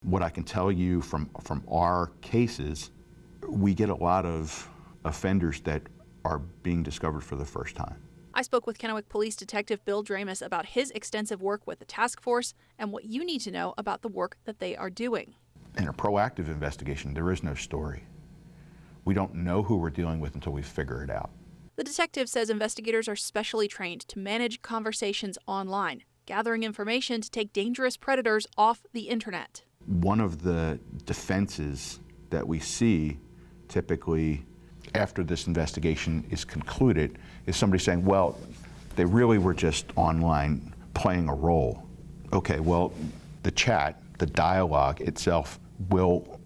What I can tell you from our cases, we get a lot of offenders that are being discovered for the first time. I spoke with Kennewick Police Detective Bill Dramis about his extensive work with the task force and what you need to know about the work that they are doing. In a proactive investigation, there is no story. We don't know who we're dealing with until we figure it out. The detective says investigators are specially trained to manage conversations online, gathering information to take dangerous predators off the internet. One of the defenses that we see typically after this investigation is concluded is somebody saying, well, they really were just online playing a role. Okay, well, the chat, the dialogue itself will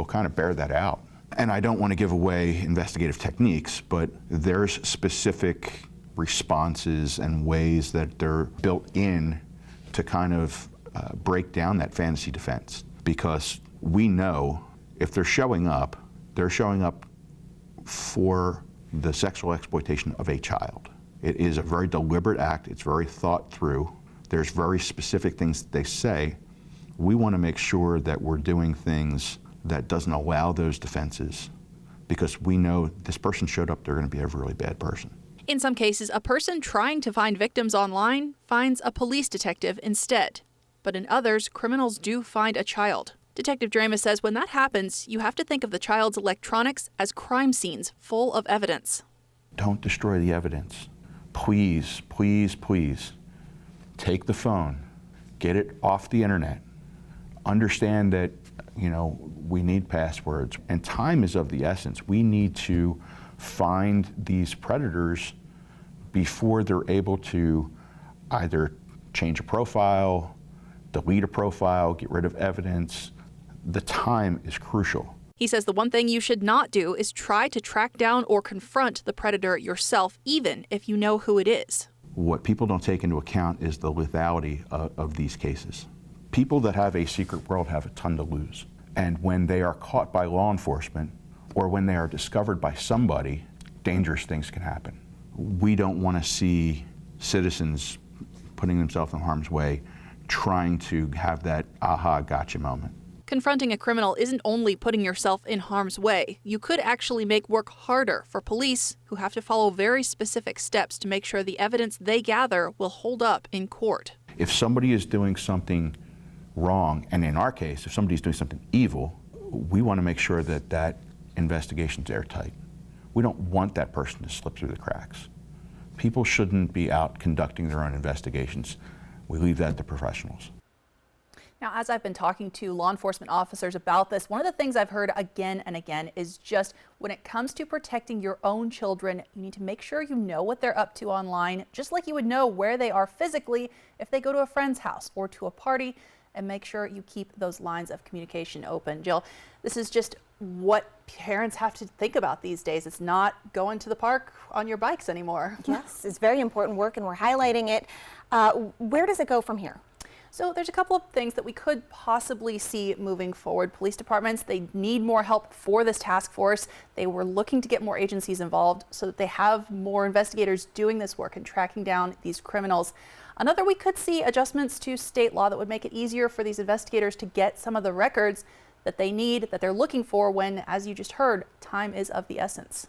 kind of bear that out. And I don't want to give away investigative techniques, but there's specific responses and ways that they're built in to kind of break down that fantasy defense. Because we know if they're showing up for the sexual exploitation of a child. It is a very deliberate act. It's very thought through. There's very specific things that they say. We want to make sure that we're doing things that doesn't allow those defenses, because we know this person showed up, they're going to be a really bad person. In some cases, a person trying to find victims online finds a police detective instead. But in others, criminals do find a child. Detective Dramis says when that happens, you have to think of the child's electronics as crime scenes full of evidence. Don't destroy the evidence. Please, please, please take the phone, get it off the internet. Understand that, we need passwords, and time is of the essence. We need to find these predators before they're able to either change a profile, delete a profile, get rid of evidence. The time is crucial. He says the one thing you should not do is try to track down or confront the predator yourself, even if you know who it is. What people don't take into account is the lethality of these cases. People that have a secret world have a ton to lose. And when they are caught by law enforcement, or when they are discovered by somebody, dangerous things can happen. We don't want to see citizens putting themselves in harm's way, trying to have that aha, gotcha moment. Confronting a criminal isn't only putting yourself in harm's way. You could actually make work harder for police who have to follow very specific steps to make sure the evidence they gather will hold up in court. If somebody is doing something wrong, and in our case, if somebody's doing something evil, we want to make sure that that investigation's airtight. We don't want that person to slip through the cracks. People shouldn't be out conducting their own investigations. We leave that to professionals. Now, as I've been talking to law enforcement officers about this, one of the things I've heard again and again is just when it comes to protecting your own children, you need to make sure you know what they're up to online, just like you would know where they are physically if they go to a friend's house or to a party, and make sure you keep those lines of communication open. Jill, this is just what parents have to think about these days. It's not going to the park on your bikes anymore. Yes, it's very important work, and we're highlighting it. Where does it go from here? So there's a couple of things that we could possibly see moving forward. Police departments, they need more help for this task force. They were looking to get more agencies involved so that they have more investigators doing this work and tracking down these criminals. Another, we could see adjustments to state law that would make it easier for these investigators to get some of the records that they need, that they're looking for when, as you just heard, time is of the essence.